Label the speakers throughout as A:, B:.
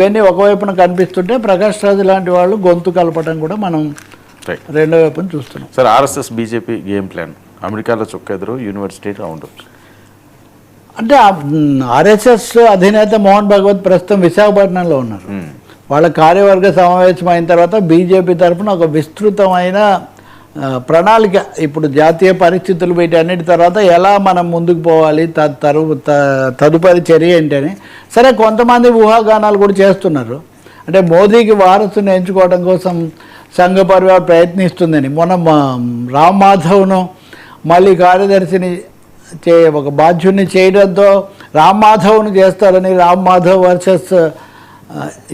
A: ఇవన్నీ ఒకవైపున కనిపిస్తుంటే ప్రకాష్ రాజు లాంటి వాళ్ళు గొంతు కలపటం కూడా మనం రెండో వైపున చూస్తున్నాం.
B: Sir, RSS BJP game plan అమెరికాలో చుక్కెదురు యూనివర్సిటీ రౌండ్
A: అంటే ఆర్ఎస్ఎస్ అధినేత మోహన్ భగవత్ ప్రస్తుతం విశాఖపట్నంలో ఉన్నారు. వాళ్ళ కార్యవర్గ సమావేశం అయిన తర్వాత బీజేపీ తరఫున ఒక విస్తృతమైన ప్రణాళిక, ఇప్పుడు జాతీయ పరిస్థితులు వీటన్నిటి తర్వాత ఎలా మనం ముందుకు పోవాలి, తదుపరి చర్య ఏంటని సరే కొంతమంది ఊహాగానాలు కూడా చేస్తున్నారు. అంటే మోదీకి వారసుని ఎంచుకోవడం కోసం సంఘ పరివార్ ప్రయత్నిస్తుందని మొన్న రామ్ మాధవ్ను మళ్ళీ కార్యదర్శిని ఒక బాధ్యుడిని చేయడంతో రామ్ మాధవ్ను చేస్తారని, రామ్ మాధవ్ వర్సెస్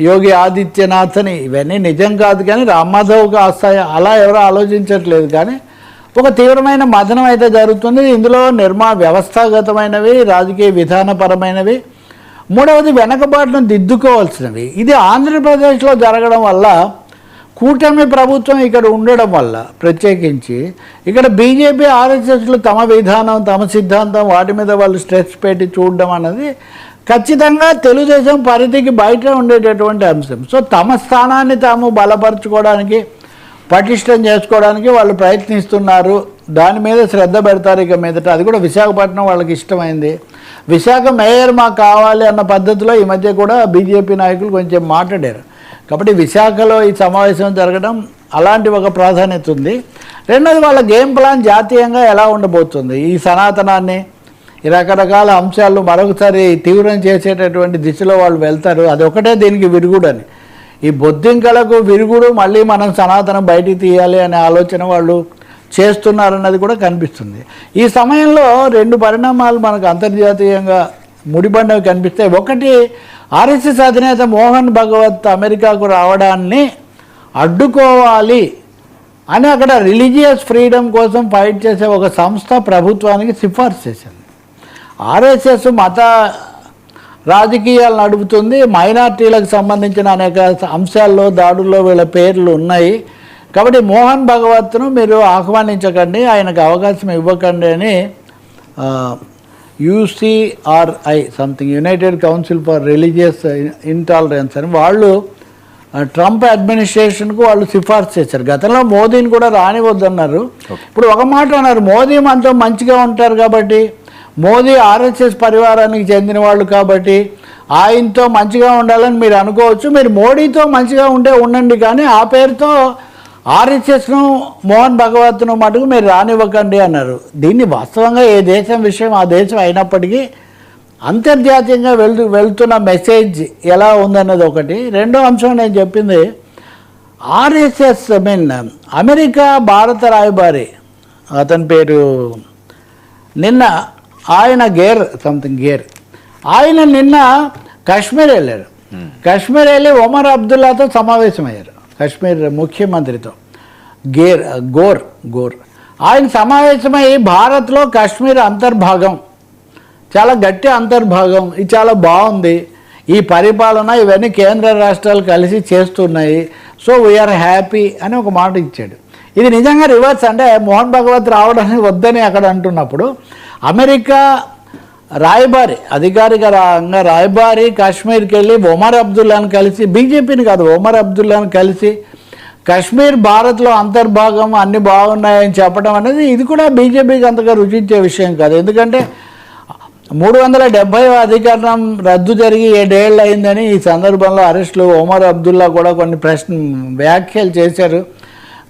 A: యోగి ఆదిత్యనాథ్ అని, ఇవన్నీ నిజం కాదు. కానీ రామ్ మాధవ్కి వస్తాయి అలా ఎవరో ఆలోచించట్లేదు. కానీ ఒక తీవ్రమైన మథనం అయితే జరుగుతుంది. ఇందులో వ్యవస్థాగతమైనవి, రాజకీయ విధానపరమైనవి, మూడవది వెనకబాటును దిద్దుకోవాల్సినవి. ఇది ఆంధ్రప్రదేశ్లో జరగడం వల్ల, కూటమి ప్రభుత్వం ఇక్కడ ఉండడం వల్ల, ప్రత్యేకించి ఇక్కడ బీజేపీ ఆర్ఎస్ఎస్లు తమ విధానం, తమ సిద్ధాంతం, వాటి మీద వాళ్ళు స్ట్రెస్ పెట్టి చూడడం అన్నది ఖచ్చితంగా తెలుగుదేశం పరిధికి బయట ఉండేటటువంటి అంశం. సో తమ స్థానాన్ని తాము బలపరచుకోవడానికి, పటిష్టం చేసుకోవడానికి వాళ్ళు ప్రయత్నిస్తున్నారు. దాని మీద శ్రద్ధ పెడతారు ఇక మీదట. అది కూడా విశాఖపట్నం వాళ్ళకి ఇష్టమైంది. విశాఖ మేయర్ మాకు కావాలి అన్న పద్ధతిలో ఈ మధ్య కూడా బీజేపీ నాయకులు కొంచెం మాట్లాడారు. కాబట్టి విశాఖలో ఈ సమావేశం జరగడం అలాంటి ఒక ప్రాధాన్యత ఉంది. రెండోది వాళ్ళ గేమ్ ప్లాన్ జాతీయంగా ఎలా ఉండబోతుంది, ఈ సనాతనాన్ని, ఈ రకరకాల అంశాలు మరొకసారి తీవ్రం చేసేటటువంటి దిశలో వాళ్ళు వెళ్తారు. అదొకటే దీనికి విరుగుడు అని, ఈ బొద్దింకలకు విరుగుడు, మళ్ళీ మనం సనాతనం బయటికి తీయాలి అనే ఆలోచన వాళ్ళు చేస్తున్నారన్నది కూడా కనిపిస్తుంది. ఈ సమయంలో రెండు పరిణామాలు మనకు అంతర్జాతీయంగా ముడిపడినవి కనిపిస్తాయి. ఒకటి, ఆర్ఎస్ఎస్ అధినేత మోహన్ భగవత్ అమెరికాకు రావడాన్ని అడ్డుకోవాలి అని అక్కడ రిలీజియస్ ఫ్రీడమ్ కోసం ఫైట్ చేసే ఒక సంస్థ ప్రభుత్వానికి సిఫార్సు చేసింది. ఆర్ఎస్ఎస్ మత రాజకీయాలు నడుపుతుంది, మైనార్టీలకు సంబంధించిన అనేక అంశాల్లో దాడుల్లో వీళ్ళ పేర్లు ఉన్నాయి. కాబట్టి మోహన్ భగవత్ను మీరు ఆహ్వానించకండి, ఆయనకు అవకాశం ఇవ్వకండి అని UCRI something, united council for religious intolerance అని వాళ్ళు ట్రంప్ అడ్మినిస్ట్రేషన్కు వాళ్ళు సిఫార్సు చేశారు. గతంలో మోదీని కూడా రానివద్దన్నారు. ఇప్పుడు ఒక మాట అన్నారు, మోదీ మనతో మంచిగా ఉంటారు కాబట్టి, మోదీ ఆర్ఎస్ఎస్ పరివారానికి చెందిన వాళ్ళు కాబట్టి ఆయనతో మంచిగా ఉండాలని మీరు అనుకోవచ్చు, మీరు మోడీతో మంచిగా ఉండండి, కానీ ఆ పేరుతో ఆర్ఎస్ఎస్ను మోహన్ భగవత్ను మటుకు మీరు రానివ్వకండి అన్నారు. దీన్ని వాస్తవంగా ఏ దేశం విషయం ఆ దేశం అయినప్పటికీ అంతర్జాతీయంగా వెళ్తున్న మెసేజ్ ఎలా ఉందన్నది ఒకటి. రెండో అంశం నేను చెప్పింది, ఆర్ఎస్ఎస్ అమెరికా భారత రాయబారి, అతని పేరు నిన్న ఆయన గేర్ ఆయన నిన్న కాశ్మీర్ వెళ్ళారు. కాశ్మీర్ వెళ్ళి ఒమర్ అబ్దుల్లాతో సమావేశమయ్యారు, కాశ్మీర్ ముఖ్యమంత్రితో. గోర్ ఆయన సమావేశమై భారత్లో కాశ్మీర్ అంతర్భాగం, చాలా గట్టి అంతర్భాగం, ఇది చాలా బాగుంది, ఈ పరిపాలన ఇవన్నీ కేంద్ర రాష్ట్రాలు కలిసి చేస్తున్నాయి, సో వీఆర్ హ్యాపీ అని ఒక మాట ఇచ్చాడు. ఇది నిజంగా రివర్స్. అంటే మోహన్ భగవత్ రావడానికి వద్దని అక్కడ అంటున్నప్పుడు అమెరికా రాయబారి, అధికారికంగా రాయబారి కాశ్మీర్కి వెళ్ళి ఒమర్ అబ్దుల్లాను కలిసి, బీజేపీని కాదు ఒమర్ అబ్దుల్లాను కలిసి కాశ్మీర్ భారత్లో అంతర్భాగం అన్నీ బాగున్నాయని చెప్పడం అనేది ఇది కూడా బీజేపీకి అంతగా రుచించే విషయం కాదు. ఎందుకంటే 370వ అధికరణం రద్దు జరిగి 7 ఏళ్ళు అయిందని ఈ సందర్భంలో అరెస్టులు, ఒమర్ అబ్దుల్లా కూడా కొన్ని వ్యాఖ్యలు చేశారు.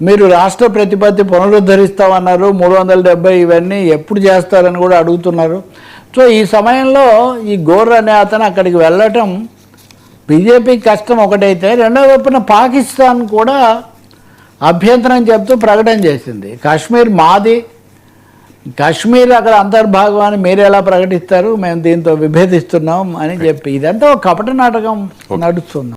A: మీరు రాష్ట్ర ప్రతిపత్తి పునరుద్ధరిస్తామన్నారు, 370 ఇవన్నీ ఎప్పుడు చేస్తారని కూడా అడుగుతున్నారు. సో ఈ సమయంలో ఈ గోర్ అనే అతను అక్కడికి వెళ్ళటం బీజేపీకి కష్టం ఒకటైతే, రెండో వైపున పాకిస్తాన్ కూడా అభ్యంతరం చెప్తూ ప్రకటన చేసింది, కాశ్మీర్ మాది, కాశ్మీర్ అక్కడ అంతర్భాగం అని మీరు ఎలా ప్రకటిస్తారు, మేము దీంతో విభేదిస్తున్నాం అని చెప్పి. ఇదంతా ఒక కపట నాటకం నడుస్తుంది.